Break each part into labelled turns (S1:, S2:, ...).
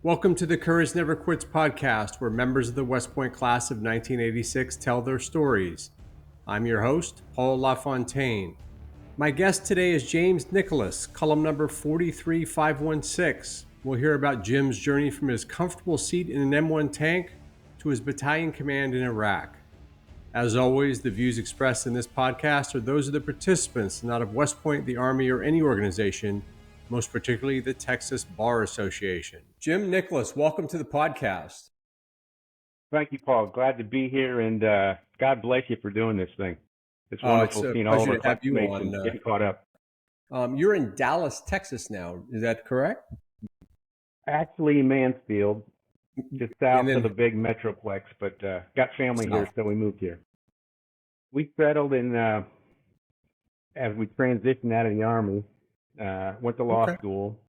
S1: Welcome to the Courage Never Quits podcast, where members of the West Point class of 1986 tell their stories. I'm your host, Paul LaFontaine. My guest today is James Nickolas, Cullum number 43516. We'll hear about Jim's journey from his comfortable seat in an M1 tank to his battalion command in Iraq. As always, the views expressed in this podcast are those of the participants, not of West Point, the Army, or any organization, most particularly the Texas Bar Association. Jim Nickolas, welcome to the podcast.
S2: Thank you, Paul. Glad to be here, and God bless you for doing this thing. It's wonderful seeing all of our classmates and getting caught up.
S1: You're in Dallas, Texas now. Is that correct?
S2: Actually, Mansfield, just south of the big metroplex, but got family here, so we moved here. We settled in as we transitioned out of the Army. Went to law school.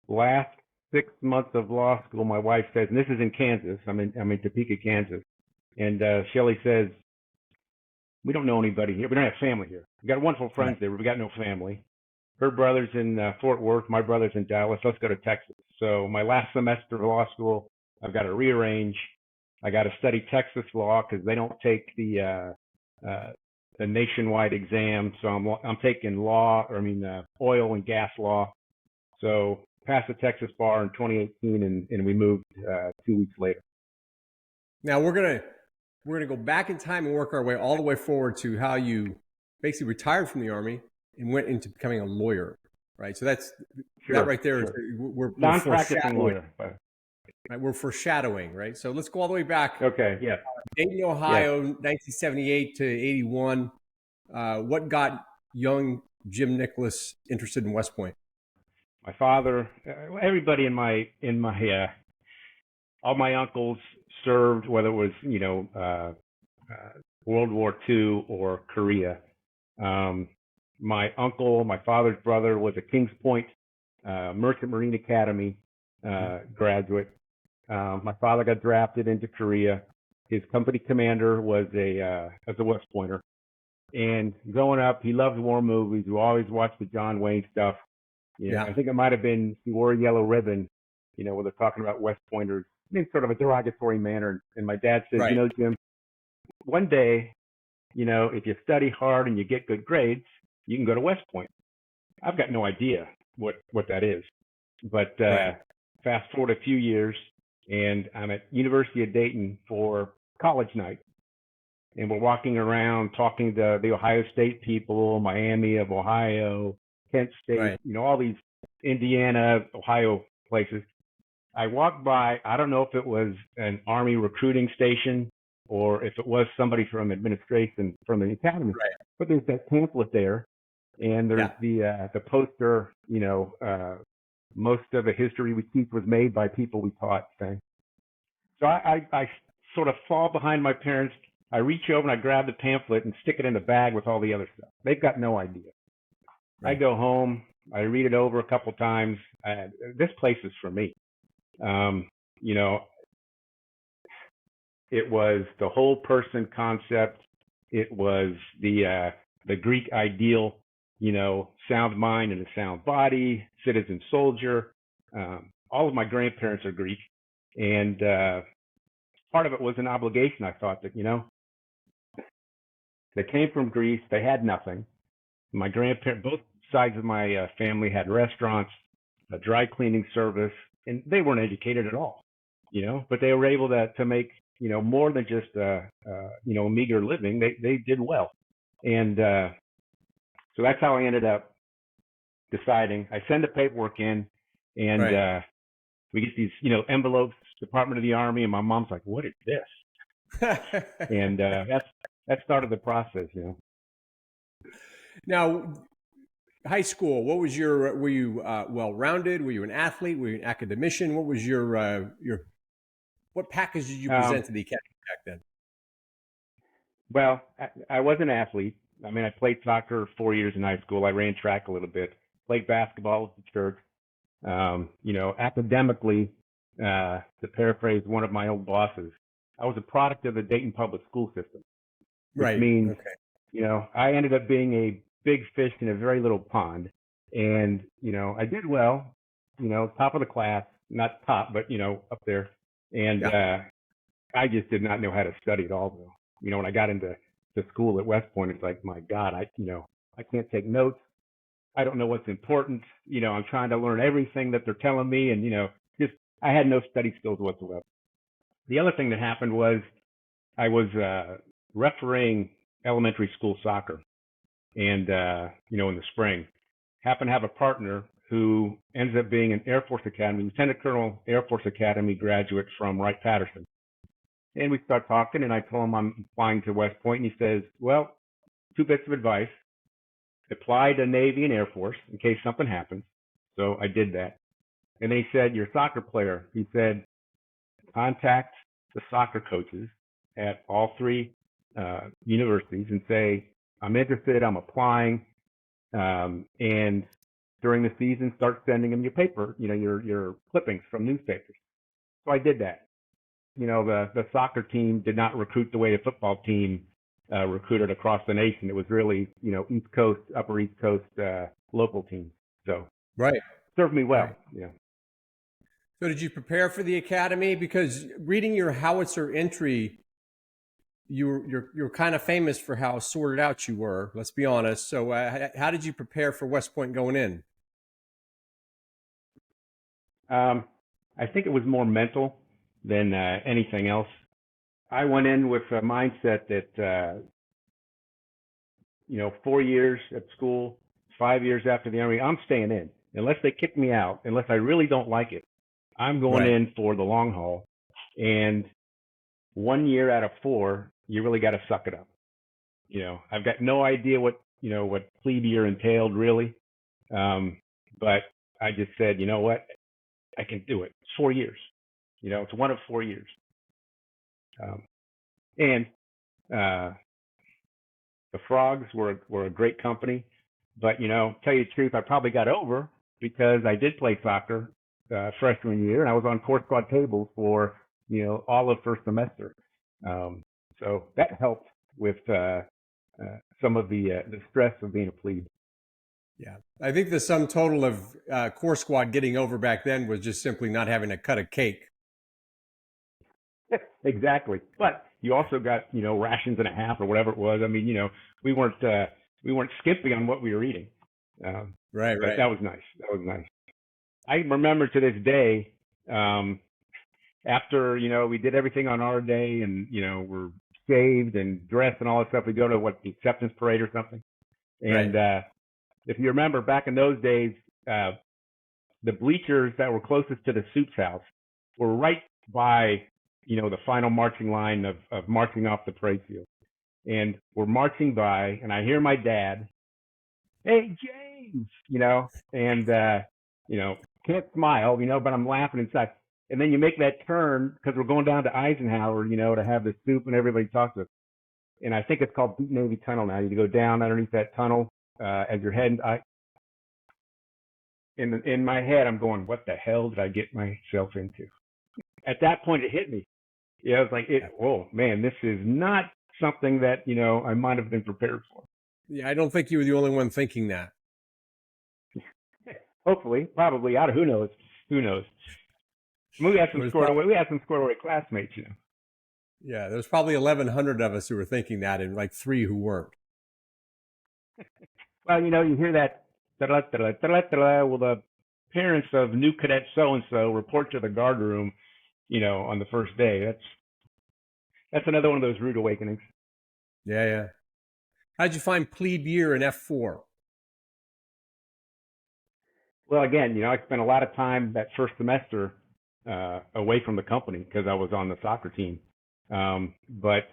S2: Last 6 months of law school, my wife says, and this is in Kansas. I'm in Topeka, Kansas. And Shelley says, we don't know anybody here. We don't have family here. We got wonderful friends there, but we got no family. Her brother's in Fort Worth. My brother's in Dallas. Let's go to Texas. So my last semester of law school, I've got to rearrange. I got to study Texas law because they don't take the nationwide exam. So I'm taking oil and gas law. So passed the Texas bar in 2018, and we moved 2 weeks later.
S1: Now we're gonna go back in time and work our way all the way forward to how you basically retired from the Army and went into becoming a lawyer, right? So that's that right there. Sure. We're
S2: non-practicing lawyer.
S1: Right, we're foreshadowing, right? So let's go all the way back.
S2: Okay, yeah.
S1: Dayton, Ohio, 1978 to 81. What got young Jim Nickolas interested in West Point?
S2: My father, everybody in my all my uncles served, whether it was World War II or Korea. My uncle, my father's brother, was a Kings Point Merchant Marine Academy graduate. My father got drafted into Korea. His company commander was a West Pointer. And growing up, he loved war movies. We always watched the John Wayne stuff. I think it might have been He Wore a Yellow Ribbon, where they're talking about West Pointers in sort of a derogatory manner. And my dad said, Jim, one day, if you study hard and you get good grades, you can go to West Point. I've got no idea what that is. But fast forward a few years, and I'm at University of Dayton for college night. And we're walking around talking to the Ohio State people, Miami of Ohio, Kent State, all these Indiana, Ohio places. I walked by, I don't know if it was an Army recruiting station or if it was somebody from administration from the academy, but there's that pamphlet there, and there's the poster, most of the history we teach was made by people we taught thing. So I sort of fall behind my parents. I reach over and I grab the pamphlet and stick it in the bag with all the other stuff. They've got no idea. I go home, I read it over a couple times. This place is for me. It was the whole person concept. It was the Greek ideal, sound mind and a sound body, citizen soldier. All of my grandparents are Greek. And part of it was an obligation. I thought that, they came from Greece. They had nothing. My grandparents, both sides of my family had restaurants, a dry cleaning service, and they weren't educated at all, but they were able to make, more than just, a meager living. They did well. And so that's how I ended up deciding. I send the paperwork in, and we get these, envelopes, Department of the Army, and my mom's like, what is this? And that started the process,
S1: Now, high school, what was were you well-rounded? Were you an athlete? Were you an academician? What was what package did you present to the academy back then?
S2: Well, I was an athlete. I mean, I played soccer 4 years in high school. I ran track a little bit, played basketball at the church. Academically, to paraphrase one of my old bosses, I was a product of the Dayton public school system, which means, I ended up being a big fish in a very little pond. And, I did well, top of the class, not top, but, up there. And I just did not know how to study at all, though. When I got into school at West Point, it's like, my God, I can't take notes. I don't know what's important. I'm trying to learn everything that they're telling me. And, just I had no study skills whatsoever. The other thing that happened was I was refereeing elementary school soccer. And, in the spring, happened to have a partner who ends up being an Air Force Academy, Lieutenant Colonel Air Force Academy graduate from Wright-Patterson. And we start talking, and I told him I'm applying to West Point, and he says, well, 2 bits of advice. Apply to Navy and Air Force in case something happens. So I did that. And then he said, you're a soccer player. He said, contact the soccer coaches at all 3 universities and say, I'm interested, I'm applying, and during the season, start sending them your paper, your clippings from newspapers. So I did that. The soccer team did not recruit the way the football team recruited across the nation. It was really, East Coast, Upper East Coast local teams. So
S1: right,
S2: served me well.
S1: Right.
S2: Yeah.
S1: So did you prepare for the academy? Because reading your howitzer entry, you're kind of famous for how sorted out you were. Let's be honest. So how did you prepare for West Point going in?
S2: I think it was more mental than anything else. I went in with a mindset that 4 years at school, 5 years after the Army, I'm staying in. Unless they kick me out, unless I really don't like it, I'm going in for the long haul. And 1 year out of 4, you really got to suck it up. I've got no idea what plebe year entailed really. But I just said, you know what? I can do it. It's 4 years. It's one of 4 years. And the Frogs were a great company. But, tell you the truth, I probably got over because I did play soccer freshman year, and I was on core squad tables for, all of first semester. So that helped with some of the stress of being a plebe.
S1: Yeah, I think the sum total of core squad getting over back then was just simply not having to cut a cake.
S2: Exactly, but you also got rations and a half or whatever it was. I mean, we weren't skimpy on what we were eating.
S1: Right.
S2: That was nice. I remember to this day, after we did everything on our day, and we're shaved and dressed and all that stuff. We go to the acceptance parade or something, and if you remember back in those days, the bleachers that were closest to the soups house were right by the final marching line of marching off the parade field. And we're marching by, and I hear my dad, "Hey, James," and can't smile, but I'm laughing inside. And then you make that turn because we're going down to Eisenhower, to have the soup and everybody talks to us. And I think it's called Deep Navy Tunnel now. You go down underneath that tunnel as you're heading. In my head, I'm going, what the hell did I get myself into? At that point, it hit me. I was like, oh, man, this is not something that, I might have been prepared for.
S1: Yeah, I don't think you were the only one thinking that.
S2: Hopefully, probably. Who knows? We had some squared away classmates,
S1: Yeah, there's probably 1,100 of us who were thinking that, and like 3 who weren't.
S2: Well, you hear that. Well, the parents of new cadet so-and-so report to the guard room, on the first day. That's another one of those rude awakenings.
S1: Yeah. How'd you find plebe year in F4?
S2: Well, again, I spent a lot of time that first semester away from the company because I was on the soccer team. But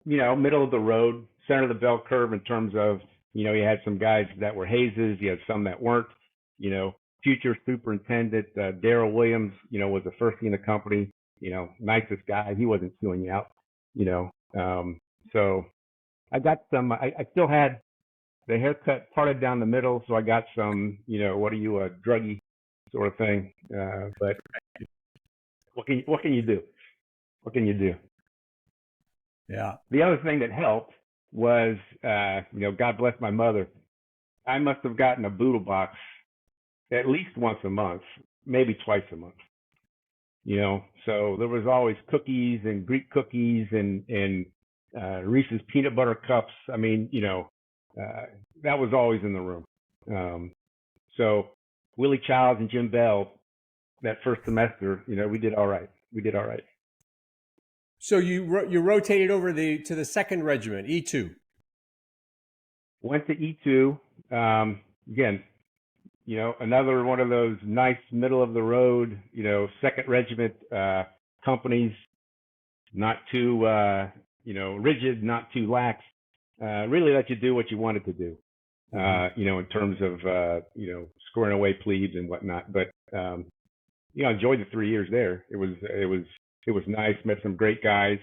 S2: middle of the road, center of the bell curve in terms of, you had some guys that were hazes, you had some that weren't. Future superintendent Darrell Williams, was the first in the company. Nicest guy. He wasn't chewing you out. So I got some. I still had the haircut parted down the middle, so I got some. What are you, a druggie sort of thing? But what can you do? What can you do?
S1: Yeah.
S2: The other thing that helped was, God bless my mother. I must have gotten a boodle box at least once a month maybe twice a month. So there was always cookies and Greek cookies and Reese's peanut butter cups. I mean, that was always in the room. So Willie Childs and Jim Bell, that first semester, we did all right.
S1: So you rotated over to the 2nd Regiment, E2.
S2: Went to E2. Again, another one of those nice middle of the road, 2nd Regiment companies, not too, rigid, not too lax, really let you do what you wanted to do, in terms of, scoring away plebes and whatnot. But, I enjoyed the 3 years there. It was nice. Met some great guys.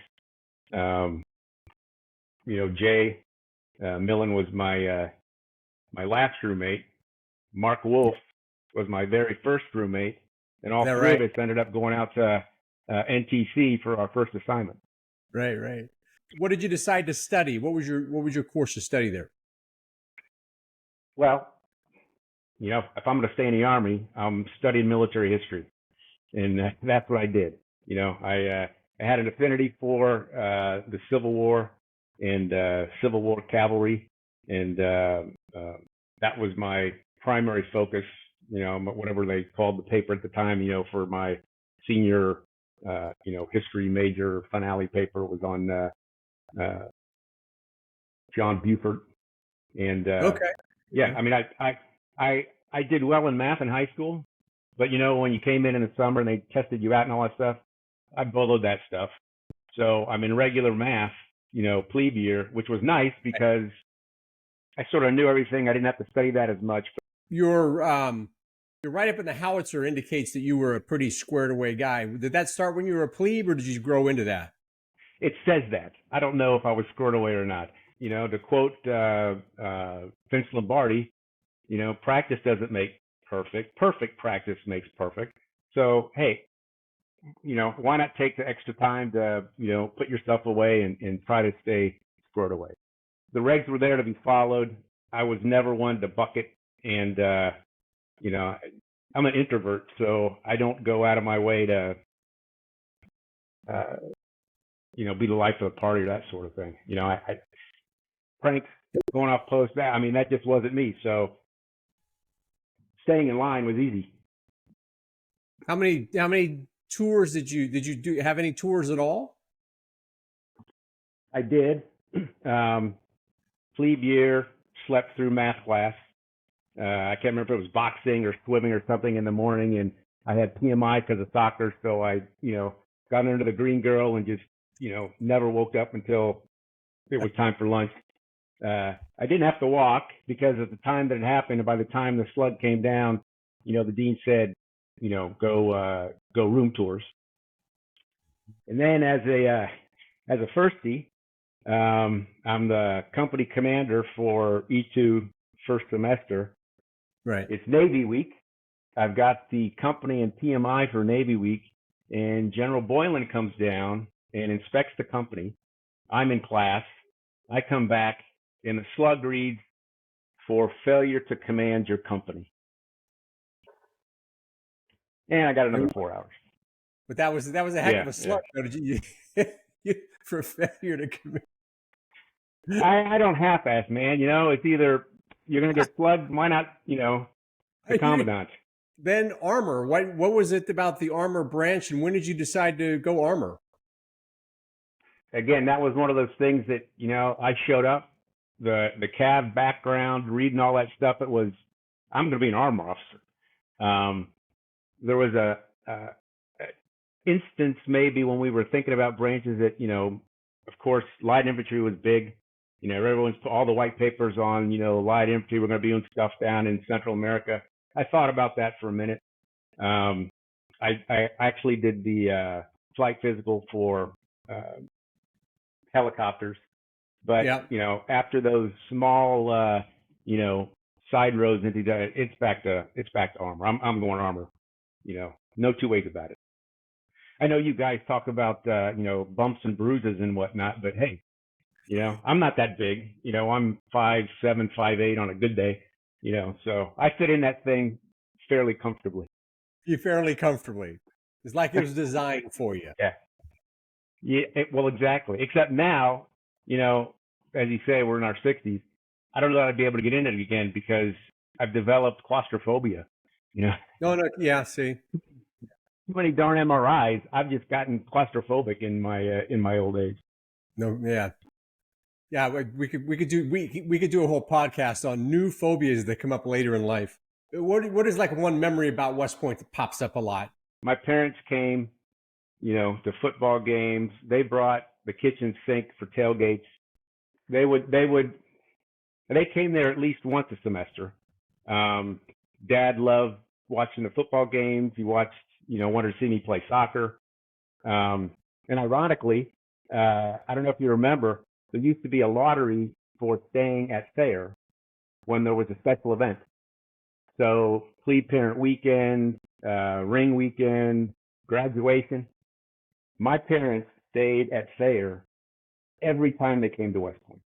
S2: Jay Millen was my last roommate. Mark Wolf was my very first roommate, and all three of us ended up going out to NTC for our first assignment.
S1: Right. What did you decide to study? What was your course of study there?
S2: Well, if I'm going to stay in the Army, I'm studying military history, and that's what I did. I had an affinity for the Civil War and Civil War cavalry, and that was my primary focus. Whatever they called the paper at the time, for my senior, history major finale paper was on John Buford, and
S1: okay.
S2: Yeah, I mean, I did well in math in high school, but when you came in the summer and they tested you out and all that stuff, I bullied that stuff. So I'm in regular math, plebe year, which was nice because I sort of knew everything. I didn't have to study that as much.
S1: Your write up in the howitzer indicates that you were a pretty squared away guy. Did that start when you were a plebe, or did you grow into that?
S2: It says that. I don't know if I was squared away or not. To quote Vince Lombardi, practice doesn't make perfect. Perfect practice makes perfect. So, hey, why not take the extra time to, put yourself away and try to stay squared away? The regs were there to be followed. I was never one to bucket, and, I'm an introvert, so I don't go out of my way to, be the life of the party or that sort of thing. I pranks, going off post, that just wasn't me. So staying in line was easy.
S1: How many tours did you do? Have any tours at all?
S2: I did. Plebe year, slept through math class. I can't remember if it was boxing or swimming or something in the morning, and I had PMI because of soccer, so I, got under the green girl and just, never woke up until it was time for lunch. I didn't have to walk because at the time that it happened, and by the time the slug came down, the dean said, go room tours. And then as a firstie, I'm the company commander for E2 first semester.
S1: Right.
S2: It's Navy week. I've got the company and PMI for Navy week, and General Boylan comes down and inspects the company. I'm in class. I come back, and the slug reads, for failure to command your company. And I got another 4 hours.
S1: But that was a heck of a slug. Yeah. Did you for failure to command?
S2: I don't half-ass, man. It's either you're going to get slugged. Why not, the commandant?
S1: Then armor. What was it about the armor branch, and when did you decide to go armor?
S2: Again, that was one of those things that, I showed up, the Cav background, reading all that stuff. It was, I'm going to be an armor officer. There was a instance maybe when we were thinking about branches that, of course, light infantry was big. Everyone's put all the white papers on, light infantry. We're going to be doing stuff down in Central America. I thought about that for a minute. I actually did the flight physical for helicopters, but after those small, side roads into that, it's back to armor. I'm going armor. No two ways about it. I know you guys talk about bumps and bruises and whatnot, but hey, I'm not that big. I'm 5'7", 5'8" on a good day. So I fit in that thing fairly comfortably.
S1: you fairly comfortably. It's like it was designed for you.
S2: Yeah. Yeah. Well, exactly. Except now, as you say, we're in our 60s. I don't know that I'd be able to get in it again because I've developed claustrophobia.
S1: No, yeah, see.
S2: Too many darn MRIs. I've just gotten claustrophobic in my old age.
S1: No, yeah. Yeah, we could do a whole podcast on new phobias that come up later in life. What is like one memory about West Point that pops up a lot?
S2: My parents came, to football games. They brought the kitchen sink for tailgates. They came there at least once a semester. Dad loved watching the football games. He wanted to see me play soccer. And ironically, I don't know if you remember, there used to be a lottery for staying at Thayer when there was a special event. So plebe parent weekend, ring weekend, graduation. My parents stayed at Thayer every time they came to West Point.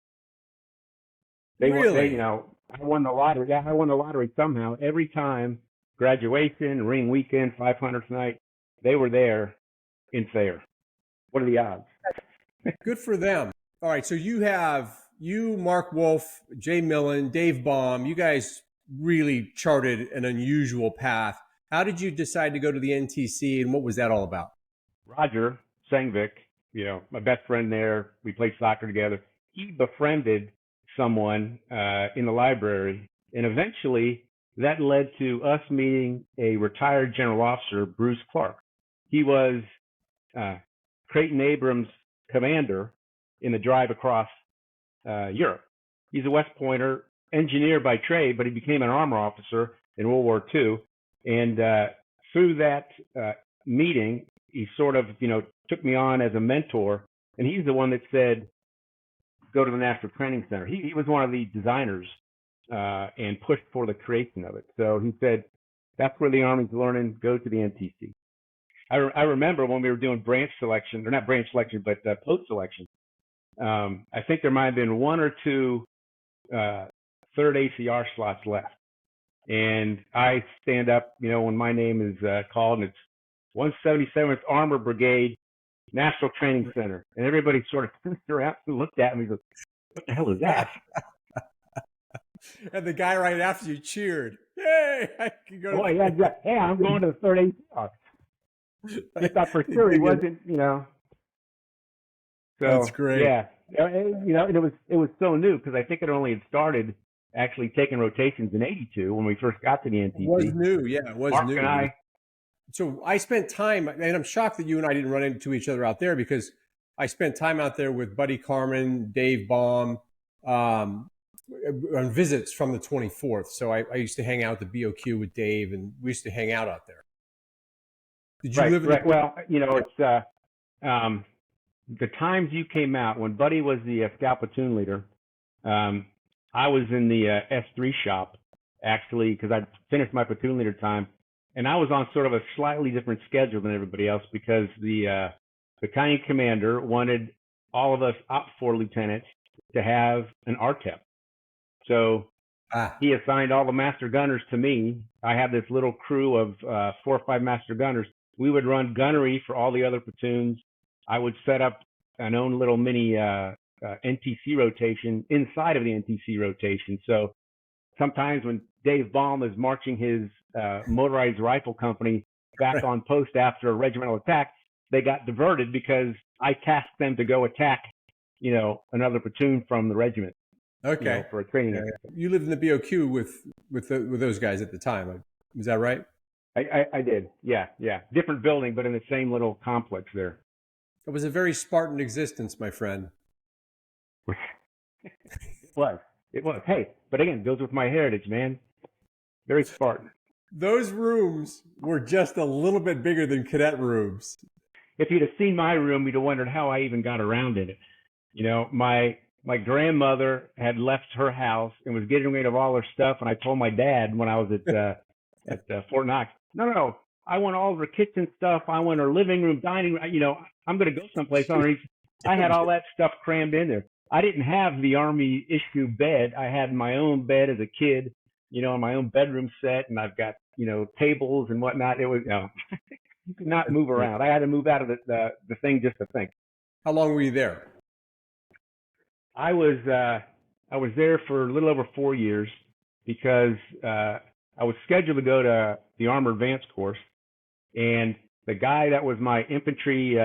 S1: Really?
S2: I won the lottery. Yeah, I won the lottery somehow. Every time, graduation, ring weekend, 500th night, they were there in Thayer. What are the odds?
S1: Good for them. All right, so you have Mark Wolf, Jay Millen, Dave Baum. You guys really charted an unusual path. How did you decide to go to the NTC, and what was that all about?
S2: Roger Sangvik, my best friend there, we played soccer together. He befriended someone in the library, and eventually that led to us meeting a retired general officer, Bruce Clark. He was Creighton Abrams' commander in the drive across Europe. He's a West Pointer, engineer by trade, but he became an armor officer in World War II. And through that meeting, he sort of, took me on as a mentor. And he's the one that said, go to the National Training Center. He was one of the designers and pushed for the creation of it. So he said, that's where the Army's learning, go to the NTC. I remember when we were doing branch selection, or not branch selection, but post selection. I think there might have been one or two third ACR slots left. And I stand up, when my name is called, and it's 177th Armor Brigade, National Training Center. And everybody sort of turned around and looked at me and goes, what the hell is that?
S1: And the guy right after you cheered. Yay! I can go
S2: Boy, yeah, hey, I'm going to the third ACR. I thought for sure he wasn't, So
S1: that's great.
S2: Yeah, and it was so new because I think it only had started actually taking rotations in '82 when we first got to the NTC.
S1: It was new, yeah, it was
S2: Mark
S1: new.
S2: And
S1: So I spent time, and I'm shocked that you and I didn't run into each other out there because I spent time out there with Buddy Carmen, Dave Baum, on visits from the 24th. So I used to hang out at the BOQ with Dave, and we used to hang out there. Did you live in
S2: right. Well, it's the times you came out when Buddy was the scout platoon leader. I was in the S3 shop actually because I finished my platoon leader time, and I was on sort of a slightly different schedule than everybody else because the battalion commander wanted all of us OPFOR lieutenants to have an RTEP. So he assigned all the master gunners to me. I had this little crew of 4 or 5 master gunners. We would run gunnery for all the other platoons. I would set up an own little mini NTC rotation inside of the NTC rotation. So sometimes when Dave Baum is marching his motorized rifle company back on post after a regimental attack, they got diverted because I tasked them to go attack, another platoon from the regiment.
S1: Okay.
S2: For a training.
S1: You lived in the BOQ with those guys at the time. Is that right?
S2: I did. Yeah. Different building, but in the same little complex there.
S1: It was a very Spartan existence, my friend.
S2: It was. Hey, but again, goes with my heritage, man. Very Spartan.
S1: Those rooms were just a little bit bigger than cadet rooms.
S2: If you'd have seen my room, you'd have wondered how I even got around in it. My grandmother had left her house and was getting rid of all her stuff, and I told my dad when I was at Fort Knox, no, I want all of her kitchen stuff. I want her living room, dining room. I'm going to go someplace. I had all that stuff crammed in there. I didn't have the Army issue bed. I had my own bed as a kid. in my own bedroom set, and I've got, tables and whatnot. It was, you could not move around. I had to move out of the thing just to think.
S1: How long were you there?
S2: I was there for a little over 4 years because I was scheduled to go to the Armored Advanced course, and the guy that was my infantry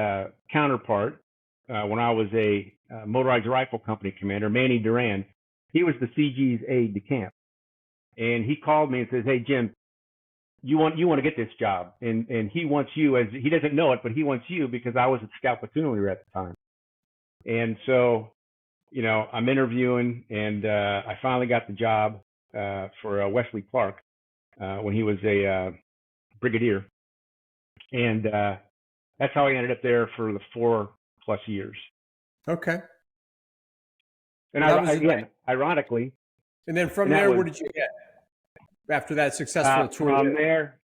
S2: counterpart when I was a motorized rifle company commander, Manny Duran, he was the CG's aide de camp, and he called me and says, "Hey Jim, you want to get this job, and he wants you, as he doesn't know it, but he wants you because I was a scout platoon leader at the time." And so, I'm interviewing, and I finally got the job for Wesley Clark when he was a brigadier, and that's how I ended up there for the 4+ years.
S1: Okay.
S2: And ironically.
S1: And then from there, where did you get after that successful tour?
S2: From there,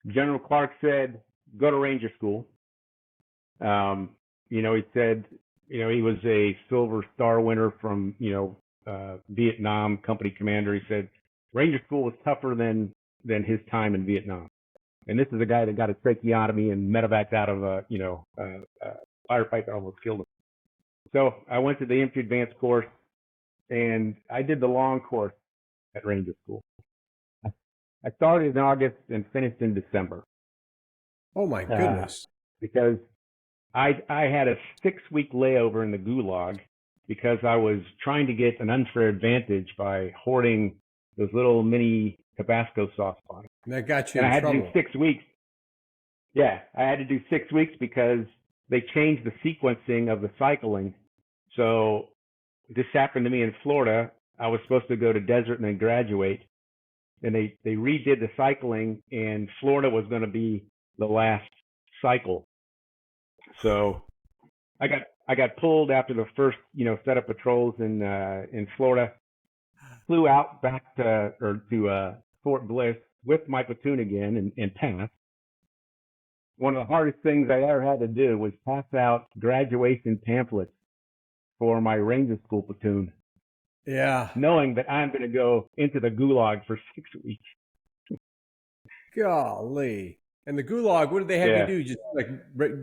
S2: General Clark said, "Go to Ranger School." He said, he was a Silver Star winner from, Vietnam company commander. He said, Ranger School was tougher than his time in Vietnam. And this is a guy that got a tracheotomy and medevaced out of a firefight that almost killed him. So I went to the infantry advanced course, and I did the long course at Ranger School. I started in August and finished in December.
S1: Oh my goodness!
S2: Because I had a 6-week layover in the Gulag because I was trying to get an unfair advantage by hoarding those little mini Tabasco sauce pots.
S1: And that got you
S2: in trouble.
S1: I
S2: had to do 6 weeks. Yeah, I had to do 6 weeks because they changed the sequencing of the cycling. So this happened to me in Florida. I was supposed to go to desert and then graduate. And they redid the cycling, and Florida was going to be the last cycle. So I got pulled after the first, set of patrols in Florida. Flew out back to Fort Bliss with my platoon again and passed. One of the hardest things I ever had to do was pass out graduation pamphlets for my Ranger School platoon.
S1: Yeah.
S2: Knowing that I'm going to go into the Gulag for 6 weeks.
S1: Golly. And the Gulag, what did they have you do?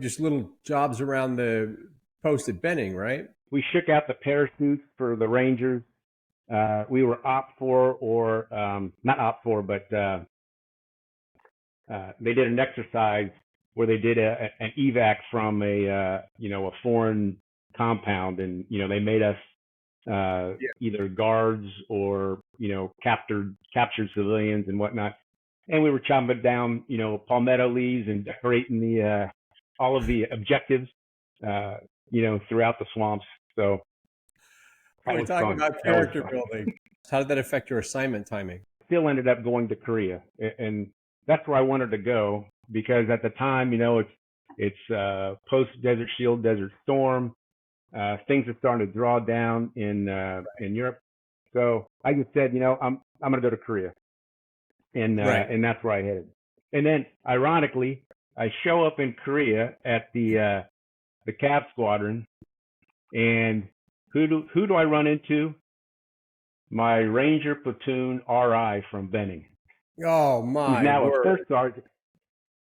S1: Just little jobs around the post at Benning, right?
S2: We shook out the parachutes for the Rangers. We were OPFOR or not OPFOR, but they did an exercise where they did an evac from a foreign compound, and they made us either guards or captured civilians and whatnot, and we were chopping down palmetto leaves and decorating the all of the objectives throughout the swamps. So
S1: we're talking about character building. How did that affect your assignment timing?
S2: Still ended up going to Korea, and that's where I wanted to go because at the time, it's post Desert Shield, Desert Storm. Things are starting to draw down in Europe. So I just said, I'm going to go to Korea, and that's where I headed. And then, ironically, I show up in Korea at the Cav Squadron, and who do I run into? My Ranger platoon RI from Benning.
S1: Oh my!
S2: He's now a first sergeant.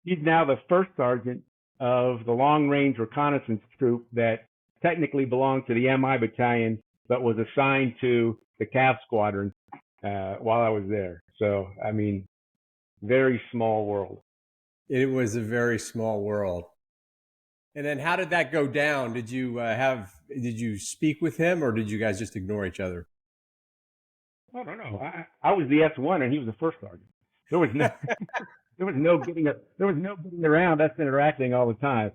S2: He's now the first sergeant of the long range reconnaissance troop that technically belonged to the MI battalion, but was assigned to the Cav Squadron while I was there. So, I mean, very small world.
S1: It was a very small world. And then how did that go down? Did you speak with him, or did you guys just ignore each other?
S2: I don't know. I was the S1 and he was the first sergeant. There was no getting around us interacting all the time,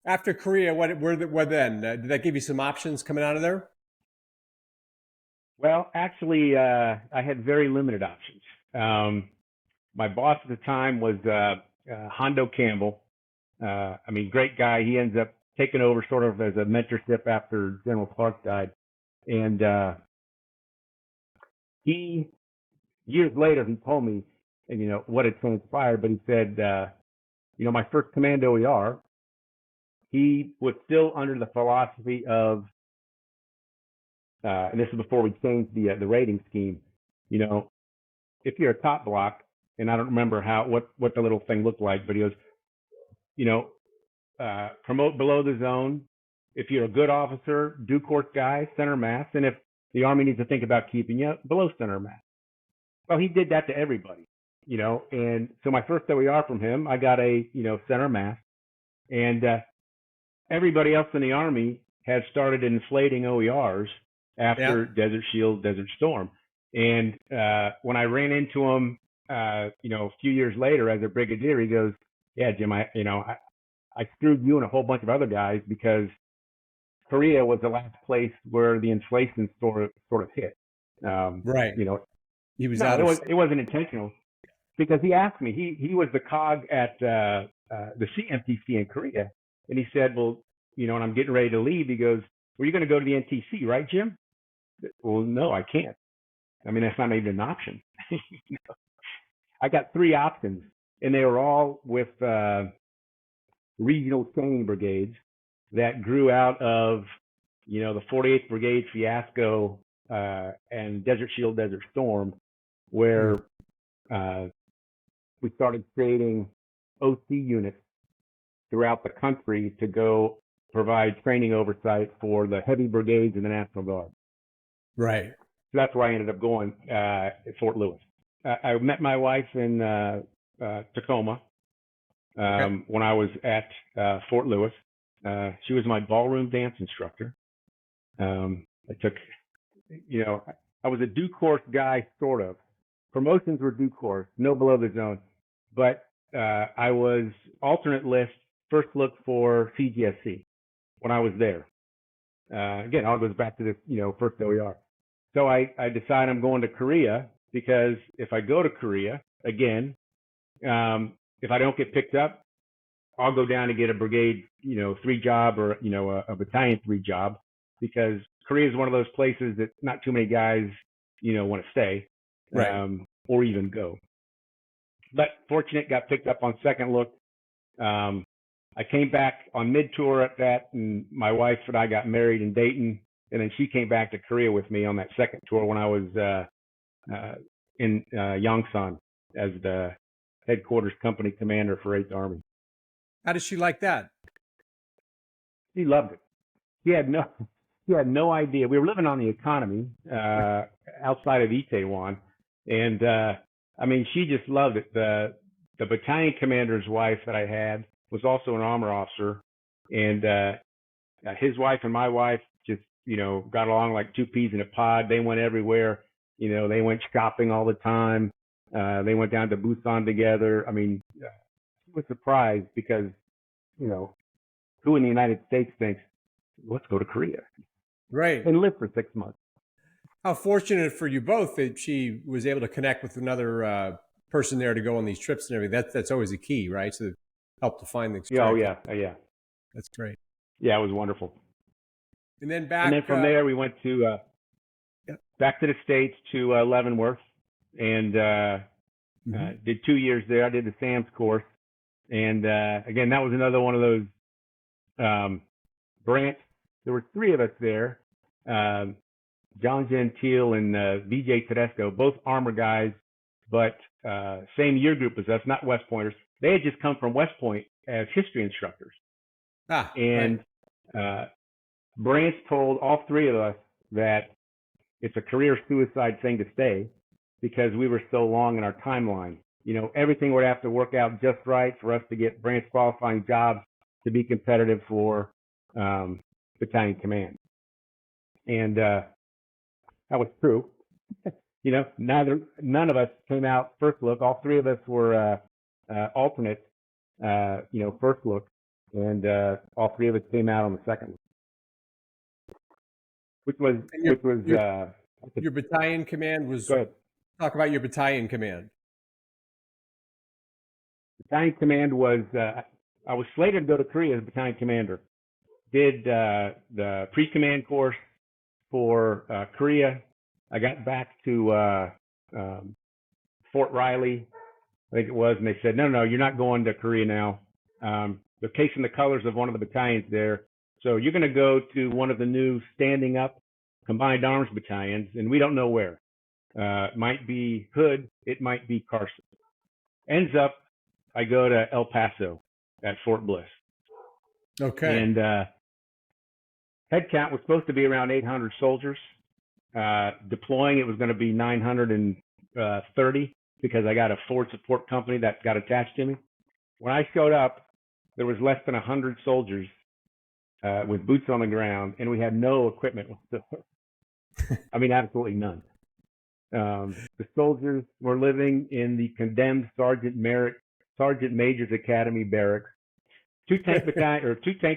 S1: After Korea, what then? Did that give you some options coming out of there?
S2: Well, actually, I had very limited options. My boss at the time was Hondo Campbell. Great guy. He ends up taking over sort of as a mentorship after General Clark died. And he, years later, he told me, what had transpired, but he said, my first command OER, he was still under the philosophy of and this is before we changed the rating scheme. You know, if you're a top block, and I don't remember what the little thing looked like, but he goes, you know, promote below the zone. If you're a good officer, due course guy, center mass, and if the Army needs to think about keeping you below center mass. Well, he did that to everybody, you know, and so my first OER from him, I got a, you know, center mass, and everybody else in the Army had started inflating OERs after Desert Shield, Desert Storm. And when I ran into him, you know, a few years later as a brigadier, he goes, yeah, Jim, I screwed you and a whole bunch of other guys because Korea was the last place where the inflation sort of hit.
S1: Right.
S2: You know,
S1: he was it
S2: wasn't intentional because he asked me, he was the cog at the CMTC in Korea. And he said, well, you know, when I'm getting ready to leave, he goes, well, you're going to go to the NTC, right, Jim? Well, no, I can't. I mean, that's not even an option. You know? I got 3 options, and they were all with regional training brigades that grew out of, you know, the 48th Brigade fiasco and Desert Shield, Desert Storm, where we started creating OC units throughout the country to go provide training oversight for the heavy brigades and the National Guard.
S1: Right.
S2: So that's where I ended up going at Fort Lewis. I met my wife in Tacoma when I was at Fort Lewis. She was my ballroom dance instructor. I took, you know, I was a due course guy, sort of. Promotions were due course, no below the zone. But I was alternate list, first look for CGSC when I was there. Again, all goes back to this, you know, first OER. So I decide I'm going to Korea because if I go to Korea, again, if I don't get picked up, I'll go down and get a brigade, you know, 3 job or, you know, a battalion 3 job, because Korea is one of those places that not too many guys, you know, want to stay,
S1: right.
S2: Or even go. But fortunate, got picked up on second look. I came back on mid-tour at that, and my wife and I got married in Dayton, and then she came back to Korea with me on that second tour when I was in Yongsan as the headquarters company commander for 8th Army.
S1: How did she like that?
S2: She loved it. She had no idea. We were living on the economy outside of Itaewon, and I mean, she just loved it. The battalion commander's wife that I had was also an armor officer, and his wife and my wife just, you know, got along like 2 peas in a pod. They went everywhere. You know, they went shopping all the time. They went down to Busan together. I mean, she was surprised because, you know, who in the United States thinks, let's go to Korea?
S1: Right.
S2: And live for 6 months.
S1: How fortunate for you both that she was able to connect with another person there to go on these trips and everything. That's always a key, right? So help to find things.
S2: Yeah, yeah.
S1: That's great.
S2: Yeah, it was wonderful.
S1: And then
S2: from there we went to back to the States to Leavenworth, and did 2 years there. I did the SAMS course, and again, that was another one of those branch. There were 3 of us there. John Gentile and VJ Tedesco, both armor guys, but same year group as us, not West Pointers. They had just come from West Point as history instructors. And Branch told all 3 of us that it's a career suicide thing to stay because we were so long in our timeline. You know, everything would have to work out just right for us to get branch qualifying jobs to be competitive for battalion command. And that was true. You know, none of us came out first look. All 3 of us were alternate, you know, first look, and all 3 of us came out on the second look. Which was
S1: your battalion command was.
S2: Go ahead.
S1: Talk about your battalion command.
S2: Battalion command was I was slated to go to Korea as battalion commander. Did the pre-command course for Korea. I got back to Fort Riley, I think it was, and they said, no, you're not going to Korea now. They're casing the colors of one of the battalions there. So you're going to go to one of the new standing up combined arms battalions, and we don't know where. It might be Hood, it might be Carson. Ends up, I go to El Paso at Fort Bliss.
S1: Okay.
S2: And head count was supposed to be around 800 soldiers. Deploying, it was going to be 930 because I got a forward support company that got attached to me. When I showed up, there was less than 100 soldiers with boots on the ground, and we had no equipment whatsoever. I mean, absolutely none. The soldiers were living in the condemned Sergeant Major's Academy barracks, two tank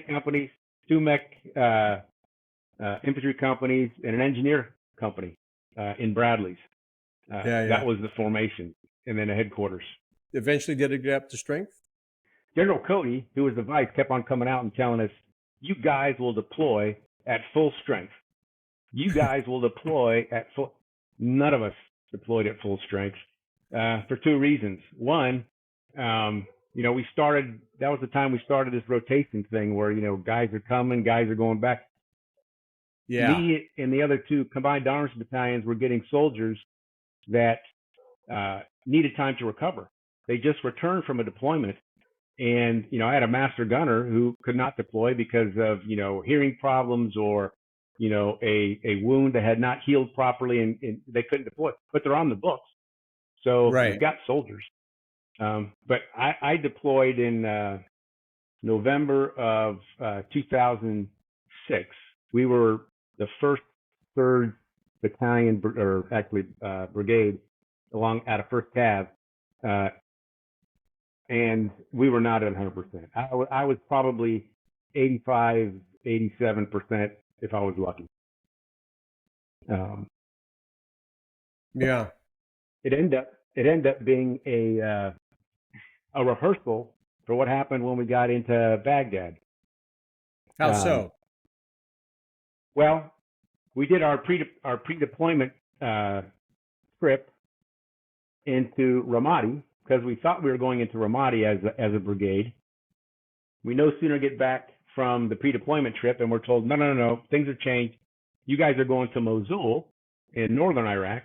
S2: companies, two mech infantry companies, and an engineer company in Bradley's. That was the formation, and then a headquarters.
S1: Eventually, did it get up to strength?
S2: General Cody, who was the vice, kept on coming out and telling us, "You guys will deploy at full strength. You guys will deploy at full." None of us deployed at full strength for two reasons. One, we started. That was the time we started this rotation thing, where guys are coming, guys are going back.
S1: Yeah.
S2: Me and the other two combined arms battalions were getting soldiers that needed time to recover. They just returned from a deployment, and I had a master gunner who could not deploy because of hearing problems or a wound that had not healed properly, and they couldn't deploy. But they're on the books, so we've got soldiers. But I deployed in November of 2006. We were the first third battalion, or actually brigade, along out of 1st Cav, and we were not at 100%. I was probably 85, 87% if I was lucky. It ended up being a rehearsal for what happened when we got into Baghdad.
S1: How so?
S2: Well, we did our pre-deployment trip into Ramadi because we thought we were going into Ramadi as a brigade. We no sooner get back from the pre-deployment trip and we're told, no, things have changed. You guys are going to Mosul in northern Iraq.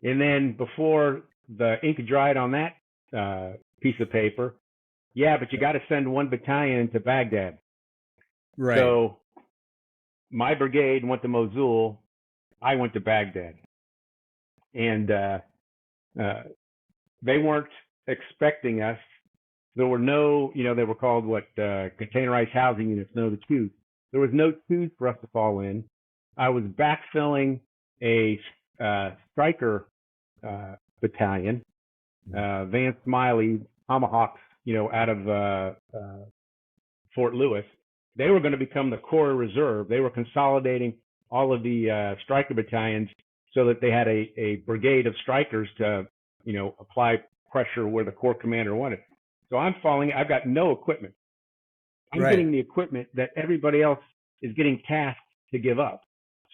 S2: And then before the ink dried on that piece of paper, but you got to send one battalion to Baghdad.
S1: Right.
S2: So my brigade went to Mosul. I went to Baghdad. And they weren't expecting us. There were no, they were called containerized housing units, the queues. There was no queues for us to fall in. I was backfilling a striker battalion, Van Smiley, Tomahawks, out of Fort Lewis. They were going to become the Corps Reserve. They were consolidating all of the striker battalions so that they had a brigade of strikers to, apply pressure where the Corps commander wanted. So I'm falling. I've got no equipment. I'm getting the equipment that everybody else is getting tasked to give up.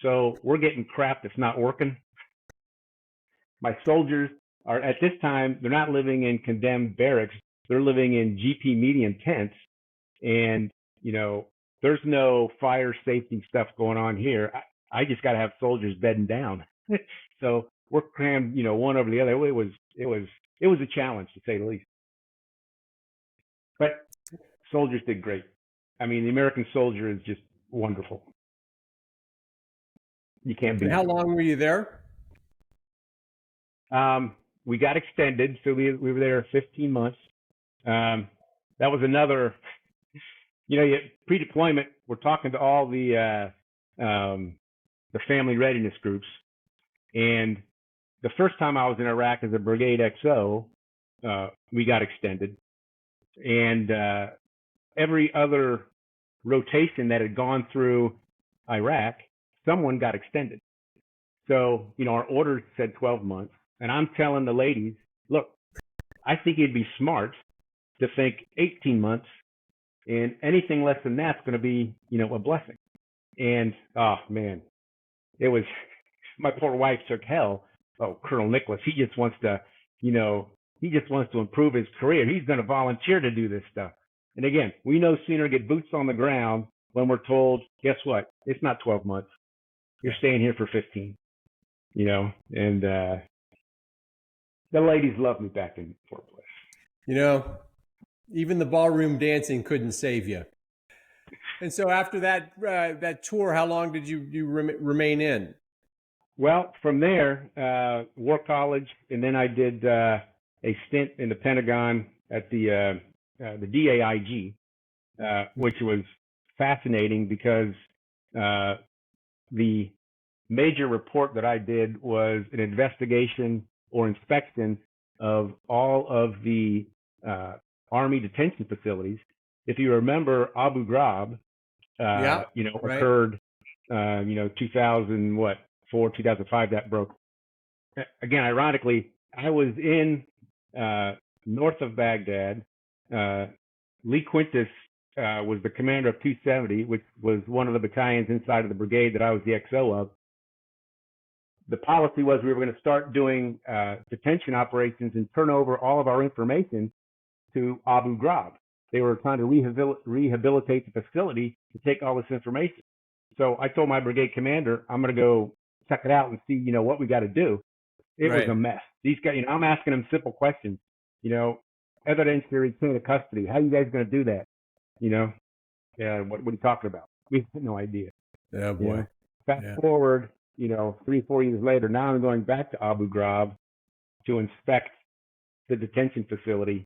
S2: So we're getting crap that's not working. My soldiers are, at this time, they're not living in condemned barracks. They're living in GP medium tents. And, there's no fire safety stuff going on here. I just got to have soldiers bedding down. So we're crammed, one over the other. It was a challenge, to say the least. But soldiers did great. I mean, the American soldier is just wonderful. You can't beat it.
S1: How long were you there?
S2: We got extended, so we were there 15 months. That was another, pre-deployment, we're talking to all the family readiness groups. And the first time I was in Iraq as a Brigade XO, we got extended. And every other rotation that had gone through Iraq, someone got extended. So, our orders said 12 months. And I'm telling the ladies, look, I think it'd be smart to think 18 months, and anything less than that's going to be, a blessing. And, oh, man, it was, my poor wife took hell. Oh, Colonel Nickolas, he just wants to, he just wants to improve his career. He's going to volunteer to do this stuff. And again, we no sooner get boots on the ground when we're told, guess what? It's not 12 months. You're staying here for 15, you know, and the ladies loved me back in Fort Bliss.
S1: You know, even the ballroom dancing couldn't save you. And so after that tour, how long did you remain in?
S2: Well, from there, War College, and then I did a stint in the Pentagon at the DAIG, which was fascinating because the major report that I did was an investigation or inspection of all of the Army detention facilities. If you remember, Abu Ghraib, occurred, 2004, 2005, that broke. Again, ironically, I was in north of Baghdad. Lee Quintus was the commander of 270, which was one of the battalions inside of the brigade that I was the XO of. The policy was we were going to start doing detention operations and turn over all of our information to Abu Ghraib. They were trying to rehabilitate the facility to take all this information. So I told my brigade commander, I'm going to go check it out and see, what we got to do. It was a mess. These guys, I'm asking them simple questions, evidentiary chain of custody. How are you guys going to do that? What are you talking about? We had no idea.
S1: Yeah, boy.
S2: Fast forward, 3-4 years later, now I'm going back to Abu Ghraib to inspect the detention facility,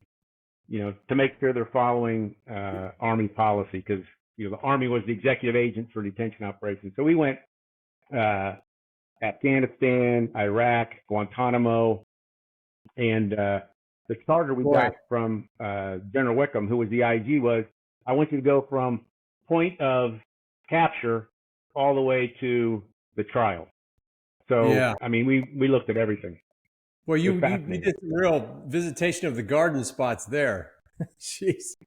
S2: to make sure they're following Army policy, because the Army was the executive agent for detention operations. So we went Afghanistan, Iraq, Guantanamo, and the charter we got from General Wickham, who was the IG, was, I want you to go from point of capture all the way to the trial. So, we looked at everything.
S1: Well, you did some real visitation of the garden spots there. Jeez.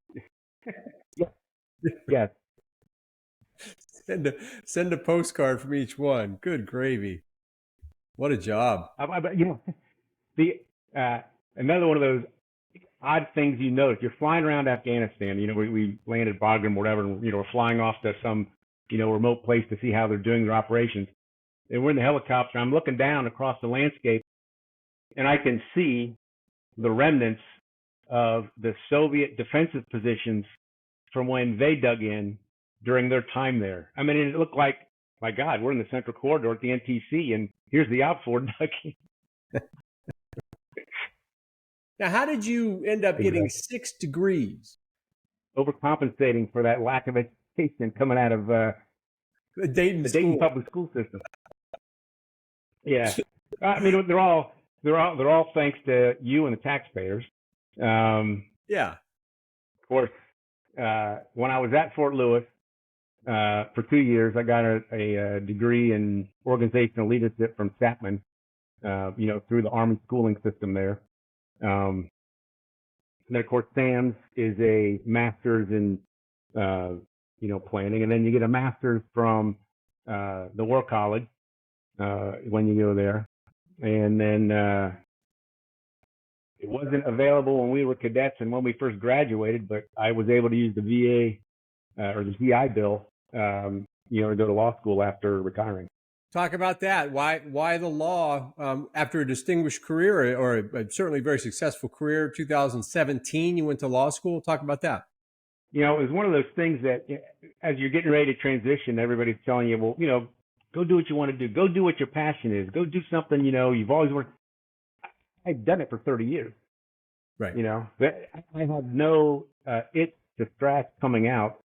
S2: Yes.
S1: Send a postcard from each one. Good gravy. What a job.
S2: Another one of those odd things notice. You're flying around Afghanistan. We landed Bagram or whatever, and, we're flying off to some, remote place to see how they're doing their operations. And we're in the helicopter. I'm looking down across the landscape, and I can see the remnants of the Soviet defensive positions from when they dug in during their time there. I mean, it looked like, my God, we're in the Central Corridor at the NTC, and here's the outford dug in.
S1: Now, how did you end up getting 6 degrees?
S2: Overcompensating for that lack of education coming out of the Dayton public school system. Yeah, I mean, they're all thanks to you and the taxpayers. Of course, when I was at Fort Lewis for 2 years, I got a degree in organizational leadership from Chapman, through the Army schooling system there. And then, of course, SAMS is a master's in, planning. And then you get a master's from the War College when you go there. And then it wasn't available when we were cadets and when we first graduated, but I was able to use the VA or the GI Bill, to go to law school after retiring.
S1: Talk about that. Why the law after a distinguished career, or certainly very successful career? 2017, you went to law school. Talk about that.
S2: It was one of those things that as you're getting ready to transition, everybody's telling you, well, go do what you want to do. Go do what your passion is. Go do something, you've always worked. I've done it for 30 years.
S1: Right.
S2: I had no itch to scratch coming out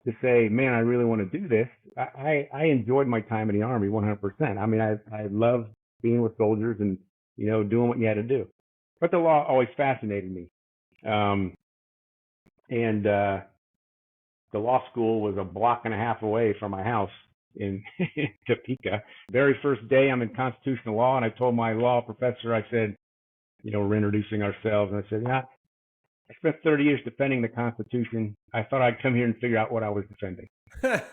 S2: to say, man, I really want to do this. I enjoyed my time in the Army 100%. I mean, I loved being with soldiers and, doing what you had to do. But the law always fascinated me. And the law school was a block and a half away from my house in Topeka. Very first day I'm in constitutional law, and I told my law professor, I said, we're introducing ourselves, and I said, I spent 30 years defending the Constitution. I thought I'd come here and figure out what I was defending.
S1: Right.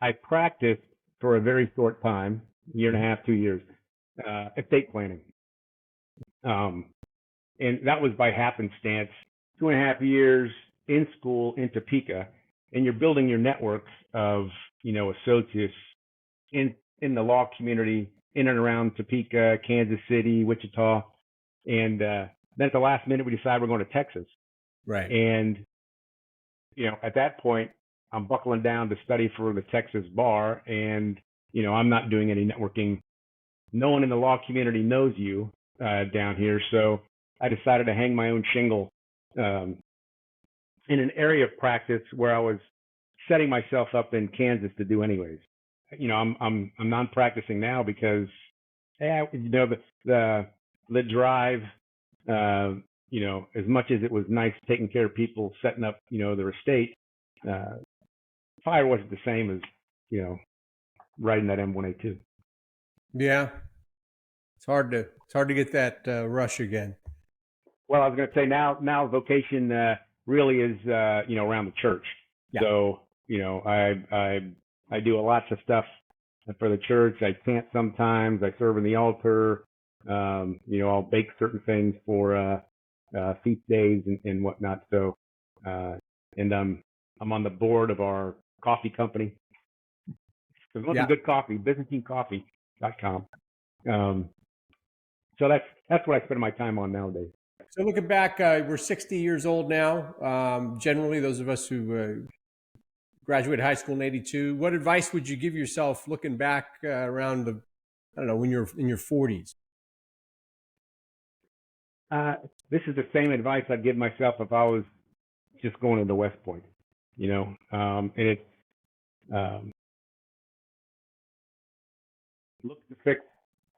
S2: I practiced for a very short time, 1.5 to 2 years, estate planning. And that was by happenstance. 2.5 years in school in Topeka, and you're building your networks of associates in the law community in and around Topeka, Kansas City, Wichita. And then at the last minute, we decided we're going to Texas.
S1: Right.
S2: And, at that point, I'm buckling down to study for the Texas bar. And, I'm not doing any networking. No one in the law community knows you down here. So I decided to hang my own shingle in an area of practice where I was setting myself up in Kansas to do anyways. I'm non-practicing now because, the drive, as much as it was nice taking care of people, setting up, their estate, fire wasn't the same as, riding that M1A2.
S1: Yeah. It's hard to get that rush again.
S2: Well, I was going to say now vocation really is, around the church. Yeah. So, I do lots of stuff for the church. I chant sometimes. I serve in the altar. I'll bake certain things for feast days and whatnot. So, and I'm on the board of our coffee company. There's lots of good coffee, ByzantineCoffee.com. So that's what I spend my time on nowadays.
S1: So looking back, we're 60 years old now. Generally, those of us who graduated high school in 82, what advice would you give yourself looking back around when you're in your 40s?
S2: This is the same advice I'd give myself if I was just going into West Point, and it's look to fix,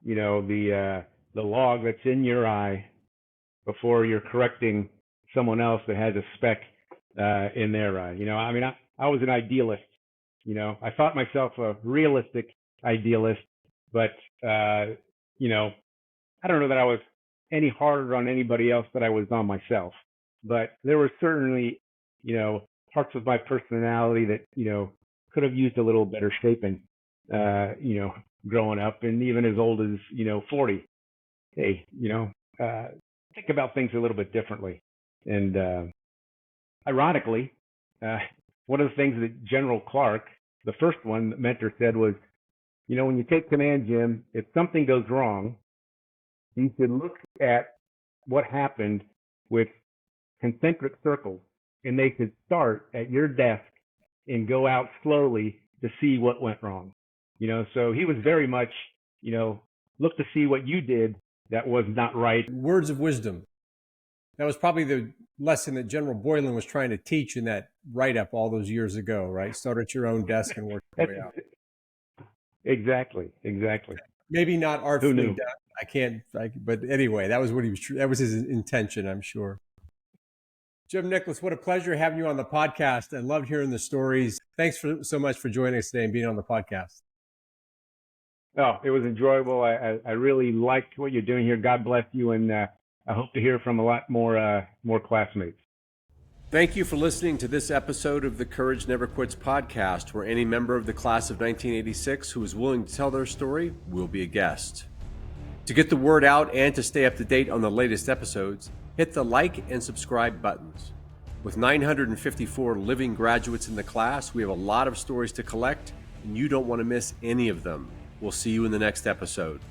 S2: the log that's in your eye before you're correcting someone else that has a speck in their eye. I was an idealist. I thought myself a realistic idealist, but I don't know that I was any harder on anybody else than I was on myself. But there were certainly, parts of my personality that, could have used a little better shaping, growing up, and even as old as, 40. Hey, think about things a little bit differently. And ironically, one of the things that General Clark, the first one that Mentor said was, when you take command, Jim, if something goes wrong, you should look at what happened with concentric circles, and they should start at your desk and go out slowly to see what went wrong. So he was very much, look to see what you did that was not right.
S1: Words of wisdom. That was probably the lesson that General Boylan was trying to teach in that write-up all those years ago, right? Start at your own desk and work your way out.
S2: Exactly.
S1: Maybe not artfully done. But anyway, that was that was his intention, I'm sure. Jim Nickolas, what a pleasure having you on the podcast. I loved hearing the stories. Thanks so much for joining us today and being on the podcast.
S2: Oh, it was enjoyable. I really liked what you're doing here. God bless you, and I hope to hear from a lot more classmates.
S1: Thank you for listening to this episode of the Courage Never Quits podcast, where any member of the class of 1986 who is willing to tell their story will be a guest. To get the word out and to stay up to date on the latest episodes, hit the like and subscribe buttons. With 954 living graduates in the class, we have a lot of stories to collect, and you don't want to miss any of them. We'll see you in the next episode.